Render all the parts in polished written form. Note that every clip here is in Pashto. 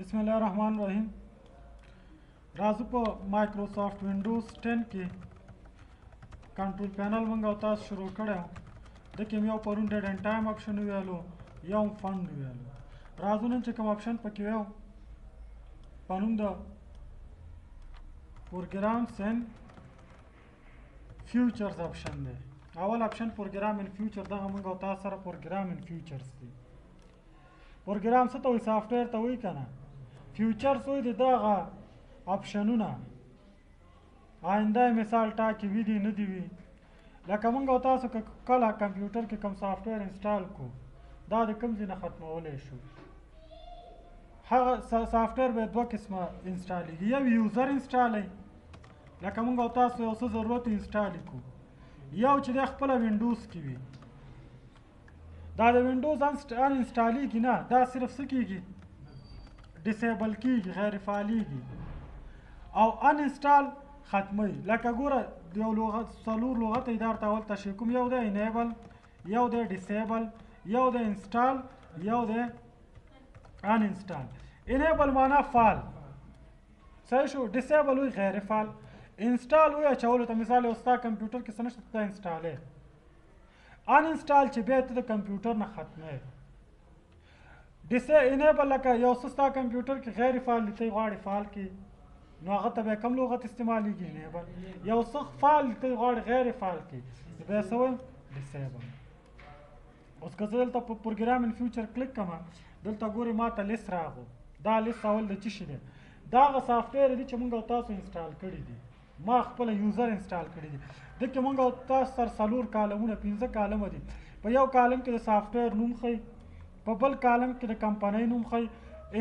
بسم الله الرحمن الرحیم. راځو په مایکروسافټ وینډوز 10 کې کنټرول پینل موږ او تاسو شروع کړو. د کوم یو پرون ډیټ اینډ ټایم اپشن ویلو یو فند ویلو. راځو نن چې کوم اپشن پکې ویو په نوم د پروګرامز اینډ فیوچرز اپشن دی. اول اپشن پروګرام اینډ فیوچر دغه موږ او تاسو سره پروګرام اینډ فیوچرز دی. پروګرام څه ته وایي؟ سافټویر ته وایي که نه؟ فیوچرز وایي د دغه اپشنونه آینده مثال ټاکي وي دي نه دي وي. لکه موږ او تاسو که کله کمپیوټر کې کوم سافټویر انسټال کړو دا د کوم ځای نه ختمولی شو. هغه سافټویر به دوه قسمه انسټالېږي. یو یوزر انسټالوي، لکه موږ او تاسو یو څه ضرورت انسټال کړو. یو چې دی خپله وینډوز کې وي. دا د وینډوز ان انسټالیږي نه، دا صرف څه کېږي؟ ډسیبل کېږي، غیر فعالیږي او ان انسټال ختموي. لکه ګوره یو لغت څلور لغته دا ورته اول تشریح کوم. یو دی انیبل، یو دی ډسیبل، یو دی انسټال، یو دی ان انسټال. انیبل معنا فعال، صحیح شو. ډسیبل وایي غیر فعال. انسټال وایي اچولو ته. مثال یو ستا کمپیوټر کې څه نشته ته انسټالې. ان انسټال چې بیا ته د کمپیوټر نه ختمې. انیبل لکه یو څه ستا کمپیوټر کې غیر فعال دی، ته یې غواړې فعال کړي، نو هغه ته بیا کوم لغت استعمالیږي؟ انیبل. یو څه فعال دی، ته یې غواړې غیر فعال کړي، بیا څه وایم؟ ډسیبل. اوس که زه دلته په پروګرام ان فیوچر کلیک کړم، دلته ګورې ما ته لیست راغو. دا لیست اول د څه شي دی؟ دا هغه سافټویر دي چې موږ او تاسو انسټال کړي دي. ما خپله یوزر انسټال کړي دي. دلته موږ او تاسو سره څلور کالمونه 15 کالمه دي. په یو کالم کې د سافټویر نوم ښیي، په بل کالم کې د کمپنۍ نوم ښیي،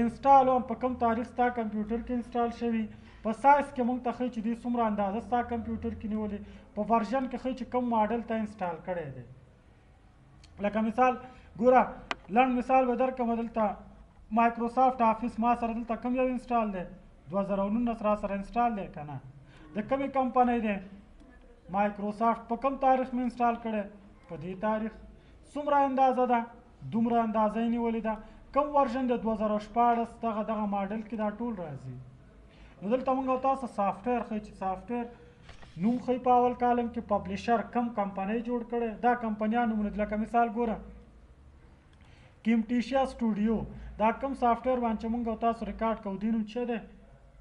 انسټال هم په کوم تاریخ ستا کمپیوټر کې انسټال شوي، په سایز کې موږ ته ښیي چې دوی څومره اندازه ستا کمپیوټر کې نیولې، په ورژن کې ښیي چې کوم ماډل ته انسټال کړی دی. لکه مثال ګوره لنډ مثال به درکړم. دلته مایکروسافټ آفیس ما سره دلته کوم یو انسټال دی؟ 2019 را سره انسټال دی که نه؟ د کومې کمپنۍ دی؟ مایکروسافټ. په کوم تاریخ مې انسټال کړی؟ په دې تاریخ. څومره اندازه ده؟ دومره اندازه یې نیولې ده. کوم ورژن د 2014 دغه ماډل کې دا ټول راځي. نو دلته موږ او تاسو سافټویر ښیي چې سافټویر نوم ښیي په اول کالم کې، پبلیشر کوم کمپنۍ جوړ کړی، دا کمپنیان نومونه دي. لکه مثال ګوره کیمټیشیا سټوډیو، دا کوم سافټویر باندې موږ او تاسو ریکارډ کوو دې نوم څه دی؟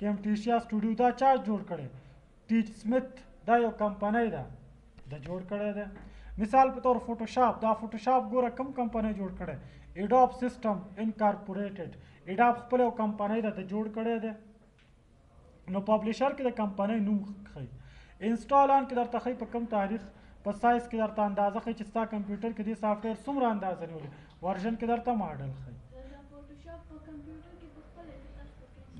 کیمټیشیا سټوډیو. دا چا جوړ کړی؟ ټیچ سمیت. دا یو کمپنۍ ده، دا جوړ کړی دی. مثال په طور فوټوشاپ، دا فوټوشاپ ګوره کوم کمپنۍ جوړ کړی؟ ایډوب سیسټم انکارپوریټډ. ایډوب خپل یو کمپنۍ ده، ته جوړ کړی دی. نو پبلیشر کې د کمپنۍ نوم ښیي. انسټال ان کې درته ښیي په کوم تاریخ، په سایز کې درته اندازه ښیي چې ستا کمپیوټر کې دې سافټویر څومره اندازه نیولې، ورژن کې درته ماډل ښیي.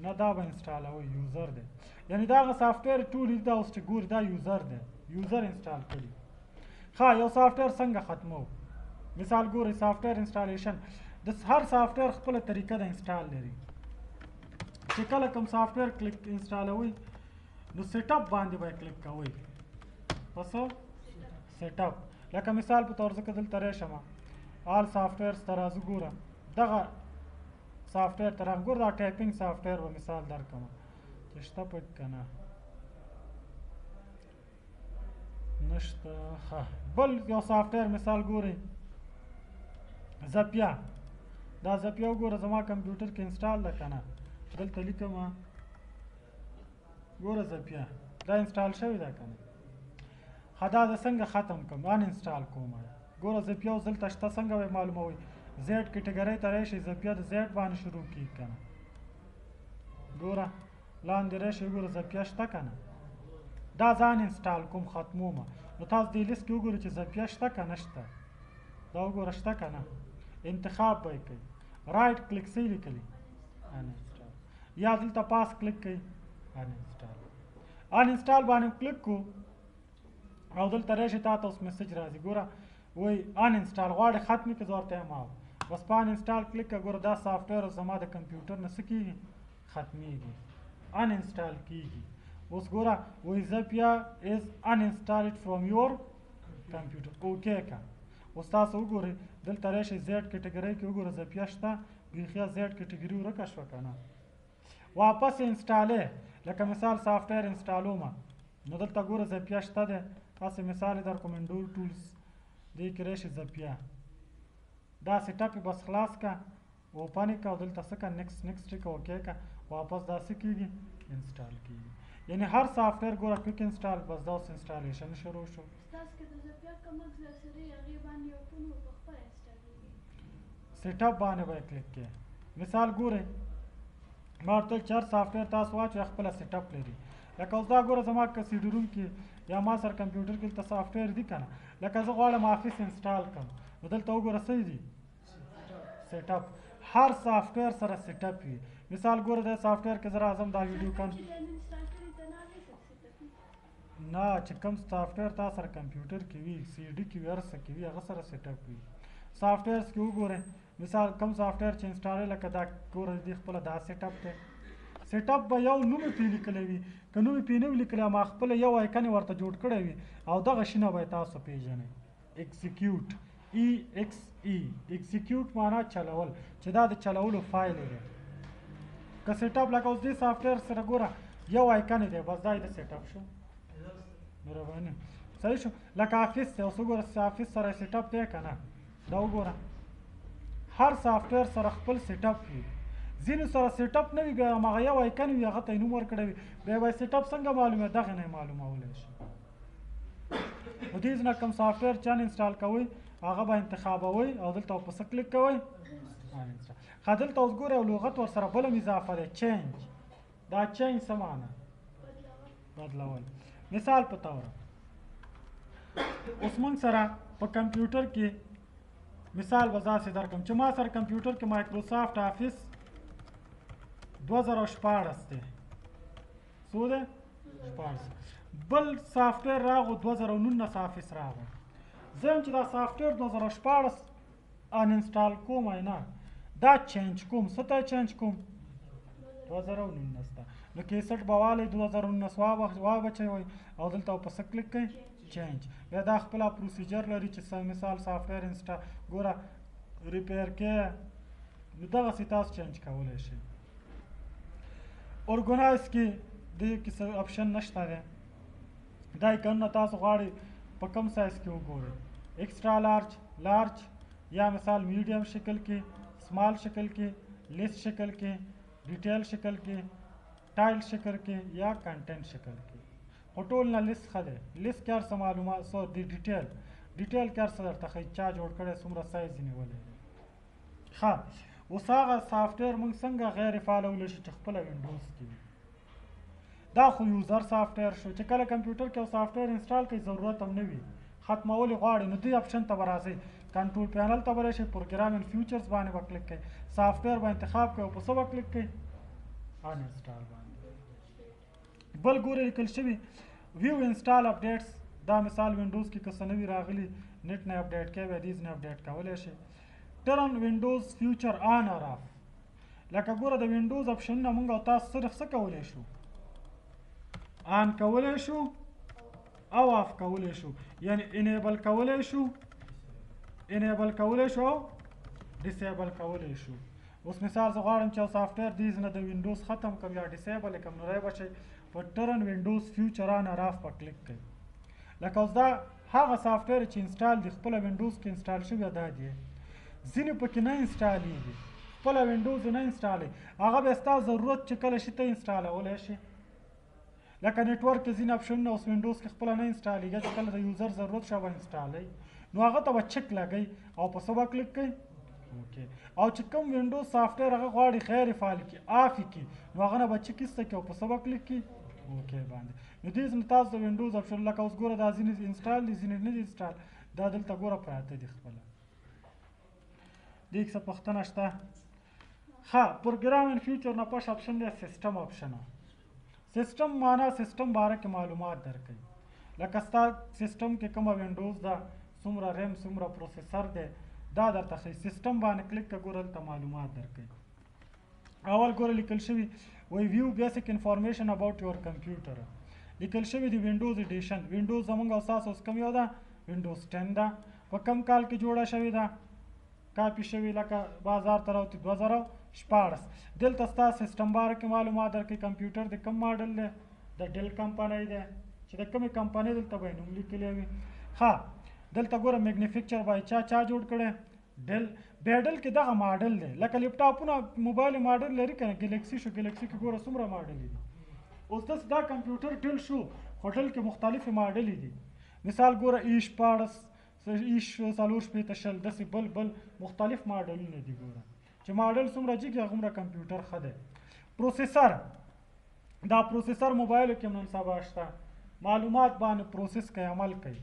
نه دا به انسټالوي، یوزر دی. یعنې دا هغه سافټویر ټول دي دا اوس چې ګوري دا یوزر دی، یوزر انسټال کړي. ښه یو سافټویر څنګه ختمو؟ مثال ګورئ سافټویر انسټالیشن. د هر سافټویر خپله طریقه د انسټال لري. چې کله کوم سافټویر کلیک انسټالوئ نو سیټ اپ باندې به یې کلیک کوئ. په څه؟ سیټ اپ. لکه مثال په طور زه که دلته راشم آل سافټویرز ته راځو، ګوره دغه سافټویر ته راغلم. ګوره دا ټایپینګ سافټویر به مثال درکړم چې شته پکې که نه نشته. ښه بل یو سافټویر مثال ګورئ زپیا. دا زپیا وګوره زما کمپیوټر کې انسټال ده که نه؟ دلته لیکم ګوره زپیا دا انسټال شوی ده که نه؟ ښه دا زه څنګه ختم کړم؟ ان انسټال کوم. ګوره زپیا اوس دلته شته، څنګه به یې معلوموئ؟ زیډ کټګرۍ ته راشئ، زپیا د زیډ باندې شروع کېږي که نه؟ ګوره لاندې راشئ وګوره زپیا شته که نه؟ دا ځان انسټال کوم ختمومه. نو تاسو دې لیست کې وګورئ چې زپیا شته که نشته. دا وګوره شته که نه؟ انتخاب به یې کوئ، رایټ کلیک څه یې لیکلي؟ ان انسټال. یا دلته پاس کلیک کوئ، ان انسټال. ان انسټال باندې کلیک کو او دلته راشئ تا ته اوس میسج راځي. ګوره وایي ان انسټال غواړې ختمې کړې، زه ورته یم او بس په ان انسټال کلیک کړه. ګوره دا سافټویر زما د کمپیوټر نه څه کېږي؟ ختمېږي، ان انسټال کېږي. اوس ګوره وایي زپیا از ان انسټالډ فرام یور کمپیوټر. اوکې که اوس تاسو وګورئ دلته راشئ زیډ کټګرۍ کې وګوره زپیا شته، بیخي زیډ کټګري ورکه شوه که نه؟ واپس انسټالې لکه مثال سافټویر انسټالوم نو دلته ګوره زپیا شته دی تاسې مثال یې در کوم انډور ټولز دې کې راشي زپیا دا سیټ اپ بس خلاص کا اوپن یې کا او دلته څه کا نیکسټ ټیک اوکې کا واپس دا څه کېږي انسټال کېږي یعنی هر سافټویر ګوره کویک انسټال بس دا اوس انسټالیشن شروع شو سیټ اپ باندې به کلیک کړئ مثال ګوره ما ورته چې هر سافټویر تاسو واچوئ خپله سیټ اپ لري لکه اوس دا ګوره زما که سی ډي روم کې یا ما سره کمپیوټر کې دلته سافټویر دي که نه لکه زه غواړم آفیس انسټال کړم نو دلته وګوره څه دي سیټ اپ هر سافټویر سره سیټ اپ وي مثال ګوره د سافټویر کې زه راځم دا ویډیو کن نه چې کوم سافټویر تا سره کمپیوټر کې وي سی ډي کې وي هر څه کې وي هغه سره سیټ اپ وي سافټویرس کې وګورئ مثال کوم سافټویر چې انسټال لکه دا ګوره دې خپله دا سیټ اپ دی سیټ اپ به یو نوم یې پرې لیکلی وي که نوم یې پرې نه وي لیکلی ما خپله یو آیکن یې ورته جوړ کړی وي او دغه شینه به یې تاسو پېژنئ اکزیکیوټ اکزیکیوټ معنا چلول چې دا د چلولو فایل دی که سیټ اپ لکه اوس دې سافټویر سره ګوره یو آیکن دی بس دا یې د سیټ اپ شو مهرباني صحیح شو لکه آفیس دی اوس وګوره آفیس سره سیټ اپ دی که نه دا وګوره هر سافټویر سره خپل سیټ اپ وي ځینو سره سیټ اپ نه وي بیا هماغه یو آیکن وي هغه ته یې نوم ورکړی وي بیا به یې سیټ اپ څنګه معلوموي دغه نه یې معلومولی شي نو دې نه کوم سافټویر چې انسټال کوئ هغه به انتخابوئ او دلته په څه کلیک کوئ ښه دلته اوس ګورئ یو لغت ورسره بل هم اضافه دی چینج دا چینج څه معنی بدلول مثال په توره اوس موږ سره په کمپیوټر کې مثال به داسې درکړم چې ما سره کمپیوټر کې مایکروسافټ آفیس 2014 دی څو دی 14 بل سافټویر راغو 2019 آفیس راغو زه یم چې دا سافټویر 2014 انسټال کوم نه دا چینج کوم څه ته چینج کوم 2019 ته نو کیسټ به والی 2019 وابچوئ او دلته په څه کلیک کوئ چینج بیا دا خپله پروسیجر لري چې مثال سافټویر ګوره ریپیر کې نو دغسې تاسو چینج کولی شئ ارګنایز کې دې کې څه اپشن نشته دی دا ایکنونه تاسو غواړئ په کوم سایز کې وګورئ ایکسټرا لارج یا مثال میډیم شکل کې سمال شکل کې لیست شکل کې ډیټیل شکل کې ټایل شکل کې یا کنټینټ شکل کې خو ټول نه لیست ښه دی لیست کې هر څه معلومات ډیټیل کې هر څه درته ښایي چا جوړ کړی څومره سایز یې نیولی دی ښه اوس هغه سافټویر موږ څنګه غیر فعالولی شو چې خپله وینډوز کې وي دا خو یوزر سافټویر شو چې کله کمپیوټر کې یو سافټویر انسټال کوئ ضرورت هم نه وي ختمول یې غواړئ نو دې اپشن ته به راځئ کنټرول پینل ته به راشئ پروګرام ان فیوچرز باندې به کلیک کوئ سافټویر به انتخاب کوئ او په څه به کلیک کوئ ان انسټال باندې بل ګورئ لیکل شوي ویو انسټال اپډیټس دا مثال وینډوز کې که څه نوي راغلي نیټ نه اپډیټ کوئ بیا دیز نه اپډیټ کولی شئ ټرن وینډوز فیوچر آن اور آف لکه ګوره د وینډوز اپشنونه موږ او تاسو صرف څه کولی شو آن کولی شو او آف کولی شو یعنی انیبل کولی شو او ډیسیبل کولی شو اوس مثال زه غواړم چې یو سافټویر دیز نه د وینډوز ختم کړم یا ډیسیبل یې کړم نو رای به شئ په ټرن وینډوز فیوچر آن اور آف په کلیک کوئ لکه اوس دا هغه سافټویر چې انسټال دي خپله وینډوز کې انسټال شوي دا دي ځینې پکې نه انسټالیږي خپله وینډوز یې نه انسټالوي هغه بیا ستا ضرورت چې کله شي ته انسټالولی شي لکه نیټورک کې ځینې اپشنونه اوس وینډوز کې خپله نه انسټالیږي چې کله د یوزر ضرورت شي به انسټالوي نو هغه ته به چک لګئ او په څه به کلیک کوئ اوکې او چې کوم وینډوز سافټویر هغه غواړي غیر فعال کړي آف یې کړي نو هغه نه به چک ایسته کړي او په څه به کلیک کړي اوکې باندې نو دې نه تاسو د وینډوز اپشن لکه اوس ګوره دا ځینې انسټال دي ځینې نه دي انسټال دا دلته ګوره پراته دي خپله دې کې څه پوښتنه شته ښه پروګرام ان فیوچر نه پس اپشن دی سیسټم اپشن سیسټم معنا سیسټم باره کې معلومات درکوي لکه ستا سیسټم کې کومه وینډوز ده څومره ریم څومره پروسیسر دی دا درته ښایي سیسټم باندې کلیک که ګوره دلته معلومات درکوي اول ګوره لیکل شوي وایي ویو بیسک انفارمیشن اباؤټ یور کمپیوټر لیکل شوي دي وینډوز ایډیشن وینډوز زموږ او ستاسو اوس کوم یو ده وینډوز 10 ده په کوم کال کې جوړه شوې ده کاپي شوي لکه بازار ته راوتي 2014 دلته ستا سیسټم باره کې معلومات درکوي کمپیوټر د کوم ماډل دی د ډیل کمپنۍ دی چې د کومې کمپنۍ دلته به یې نوم لیکلی وي ښه دلته ګوره میګنیفیکچر به چا جوړ کړی ډیل بیا ډیل کې دغه ماډل دی لکه لیپټاپونه موبایل ماډل لري که نه ګلیکسي شو ګلیکسي کې ګوره څومره ماډلې دي اوس داسې دا کمپیوټر ډیل شو خو ډیل کې مختلفې ماډلې دي مثال ګوره ایش 14 ایش 450 داسې بل مختلف ماډلونه دي ګوره چې ماډل څومره جګ هغومره کمپیوټر ښه دی پروسیسر دا پروسیسر موبایلو کې نن سبا شته معلومات باندې پروسس کوي عمل کوي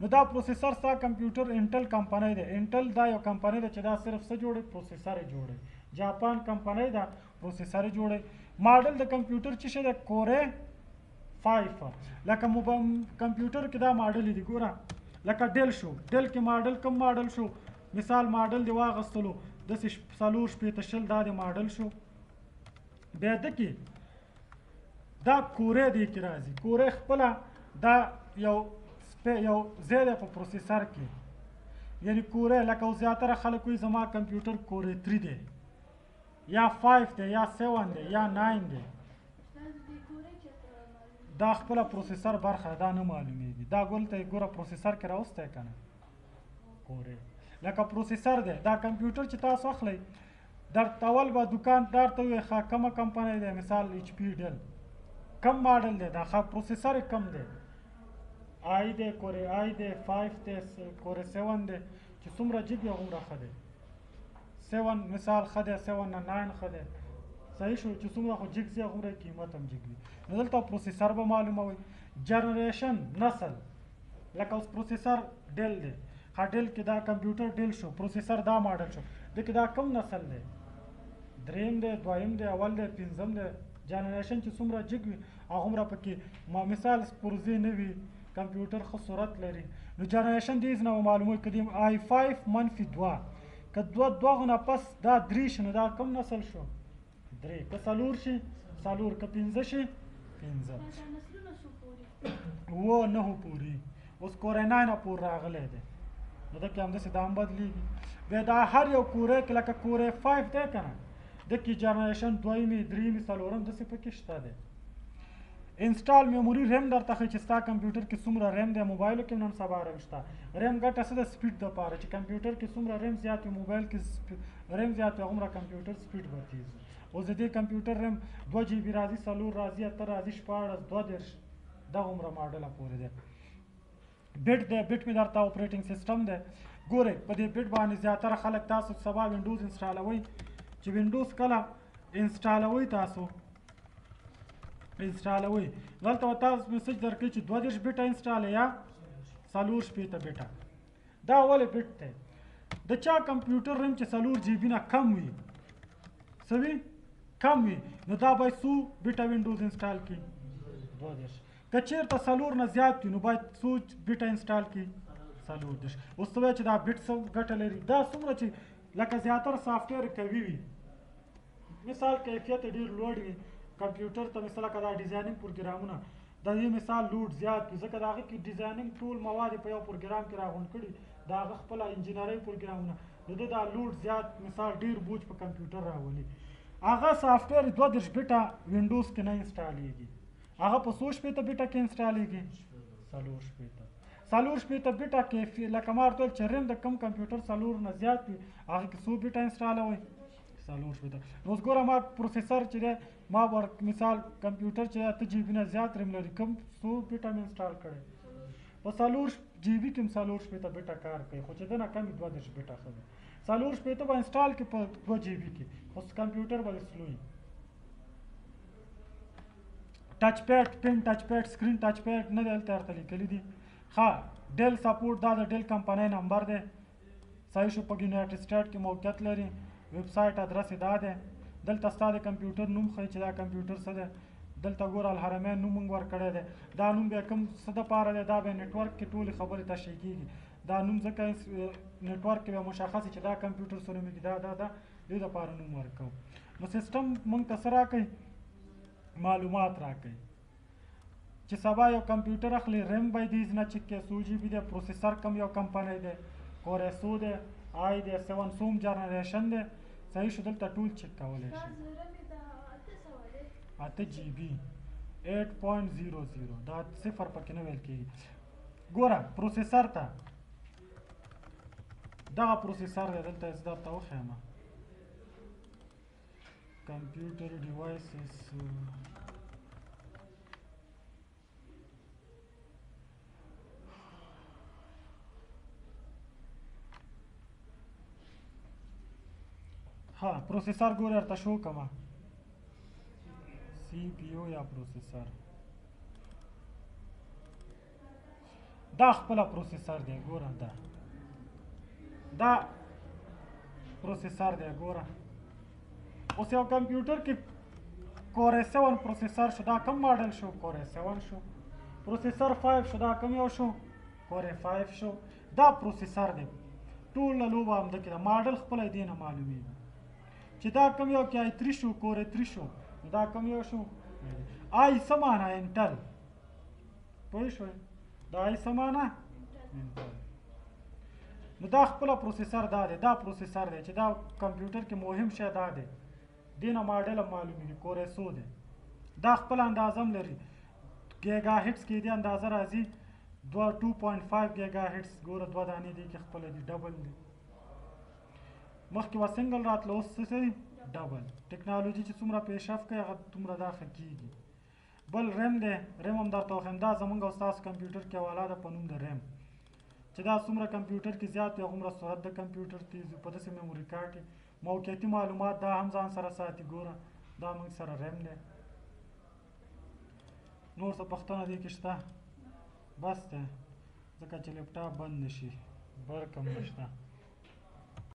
نو دا پروسیسر ستا کمپیوټر انټل کمپنۍ ده انټل دا یو کمپنۍ ده چې دا صرف څه جوړوي پروسیسر یې جوړوي جاپان کمپنۍ ده پروسیسر یې جوړوي ماډل د کمپیوټر چې شی ده کورې 5 لکه کمپیوټر کې دا ماډل دي ګوره لکه ډیل شو ډیل کې ماډل کوم ماډل شو مثال ماډل دی واغستلو داسې 450 دا د ماډل شو بیا د کې دا کورې دی کې راځي کورې خپله دا یو ځای دی په پروسیسر کې یعنی کورې لکه زیاتره خلک وایي زما کمپیوټر کورې 3 دی یا 5 دی یا 7 دی یا 9 دی دا خپله پروسیسر برخه دا نه معلومیږي دا ګولته ګوره پروسیسر کې راوستی که نه کورې لکه پروسیسر دی دا کمپیوټر چې تاسو اخلئ در اول به دکاندار ته ووایي ښه کومه کمپنۍ دی مثال ایچ پي ډیل کم ماډل دی دا ښه پروسیسر یې کم دی آی دی کورې آی دی 5 دی کورې 7 دی چې څومره جګ وي هغومره ښه دی 7 مثال ښه دی 7 نه 9 ښه دی صحیح شو چې څومره خو جګ ځي هغومره قیمت هم جګ وي نو دلته پروسیسر به معلوموئ جنریشن نسل لکه اوس پروسیسر ډیل دی ښه ډیل کې دا کمپیوټر ډیل شو پروسیسر دا ماډل شو د کې دا کوم نسل دی دریم دی دویم دی اول دی پنځم دی جنریشن چې څومره جګ وي هغومره پکې مثال پرزې نه وي کمپیوټر ښه سرعت لري نو جنریشن دې نه معلوموي که د آی 5 منفي 2 که دوه نه پس دا 3 شي نو دا کوم نسل شو 3 که 4 شي 4 که 5 شي 5 و 9 پورې اوس کورې 9 پورې راغلی دی نو دکې همداسې دا هم بدلېږي بیا دا هر یو کورې کې لکه کورې 5 دی که نه دکې جنریشن دویمې درېیمې څلورم داسې پکې شته دی انسټال میموري ریم درته ښایي چې ستا کمپیوټر کې څومره ریم دی موبایلو کې نن سبا ریم شته ریم ګټه څه ده سپیډ دپاره چې کمپیوټر کې څومره ریم زیات وي موبایل کې ریم زیات وي هغومره کمپیوټر سپیډ به تیز وي اوس د دې کمپیوټر ریم 2 جی بي راځي 4 راځي 8 راځي 14 22 دغومره ماډله پورې دی بیټ دی بیټ مې درته اپریټنګ سیسټم دی ګورئ په دې بیټ باندې زیاتره خلک تاسو سبا وینډوز انسټالوئ چې وینډوز کله انسټالوئ تاسو انسټالوئ دلته تاسو میسج درکوي چې 22 بیټه انسټال یا 4 بیټه دا ولې بیټ دی د چا کمپیوټر ریم چې 4 جی بي نه کم وي څه وي کم وي نو دا باید څو بیټه وینډوز انسټال کړي 22 که چېرته 4 نه زیات وي نو باید څو بیټه انسټال کړي 4 اوس ته وایي چې دا بیټ څه ګټه لري دا څومره چې لکه زیاتره سافټویر قوي وي مثال کیفیت ډېر لوړ وي کمپیوټر ته مثلا که دا ډیزاینینګ پروګرامونه د دې مثال لوډ زیات وي ځکه د هغې کې ډیزاینینګ ټول مواد په یو پروګرام کې راغونډ کړي د هغه خپله انجینرۍ پروګرامونه د ده دا لوډ زیات مثال ډېر بوج په کمپیوټر راولي هغه سافټویر 22 بیټه وینډوز کې نه انسټالیږي هغه په 100 بیټه کې انسټالیږي 4 بیټه کې لکه ما ورته ویل چې ریم د کم کمپیوټر 4 نه زیات وي هغه کې 100 بیټه انسټالوئ 4 بیټه نو اوس ګوره ما پروسیسر چې دی ما مثال کمپیوټر چې 8 جی بي نه زیات ریم لري کم 100 بیټه مې انسټال کړی په 4 جی بي کې هم 4 بیټه کار کوي خو چې ده نه کم 22 بیټه ښه وي 4 بیټه به انسټال کړي په 2 جی بي کې خو کمپیوټر به سلو وي ټچ پیډ پین ټچ پیډ سکرین ټچ پیډ نه دی هلته ورته لیکلي دي ښه ډیل سپورټ دا د ډیل کمپنۍ نمبر دی صحیح شو په یونایټډ سټیټ کې موقعیت لري ویب سایټ ادرس یې دا دی دلته ستا د کمپیوټر نوم ښایي چې دا کمپیوټر څه دی دلته ګوره الحرمین نوم موږ ورکړی دی دا نوم بیا کوم څه دپاره دی دا بیا نیټورک کې ټولې خبرې تشریح کېږي دا نوم ځکه نیټورک کې بیا مشخص چې دا کمپیوټر څه نومېږي دا دې دپاره نوم ورکوو نو سیسټم موږ ته څه راکوي معلومات راکوي چې سبا یو کمپیوټر اخلي ریم به یې دې نه چک کوي 100 جی بي دی پروسیسر کم یو کمپنۍ دی کورې 100 دی آی دی 7 سوم جنریشن دی صحیح شو دلته ټول چک کولی شي 8 جی بی 8.00 دا صفر پکې نه ویل کېږي ګوره پروسیسر ته دغه پروسیسر دی دلته زه درته وښیم کمپیوټر ډیوایسز ها پروسیسر ګوره درته شو کومه سی پی یو یا پروسیسر دا خپله پروسیسر دی ګوره دا پروسیسر دی ګوره اوس یو کمپیوټر کې کور 7 پروسیسر شو دا کم ماډل شو کور 7 شو پروسیسر 5 شو دا کم یو شو کور 5 شو دا پروسیسر دی ټول لوبه همده کې ده ماډل خپله یې دې نه معلومېږي چې دا کم یو کې آی 3 شو کور 3 شو دا کم یو شو آی څه معنا انټل پوه شوئ دا آی څه معنا انټل نو دا خپله پروسیسر دا دی دا پروسیسر دی چې دا کمپیوټر کې مهم شی دا دی دې نه ماډل هم معلومېږي کور 100 دی دا خپل اندازه هم لري ګیګا هټس کې دې اندازه راځي 2.5 ګیګا هټس ګوره دوه دانې دې کې خپله دي ډبل دی مخکې به سنګل راتله اوس څه دی ډبل ټکنالوژي چې څومره پیشرفت کوي هغه دومره دا ښه کېږي بل ریم دی ریم هم درته وښیم دا زموږ او ستاسو کمپیوټر کې حواله ده په نوم د ریم چې دا څومره کمپیوټر کې زیات وي هغومره سرعت د کمپیوټر تیز وي په داسې میموري کارټ کې موقعیتي معلومات دا هم ځان سره ساتي ګوره دا موږ سره ریم دی نور څه پوښتنه دې کې شته بس دی ځکه چې لیپټاپ بند نه شي برق هم نشته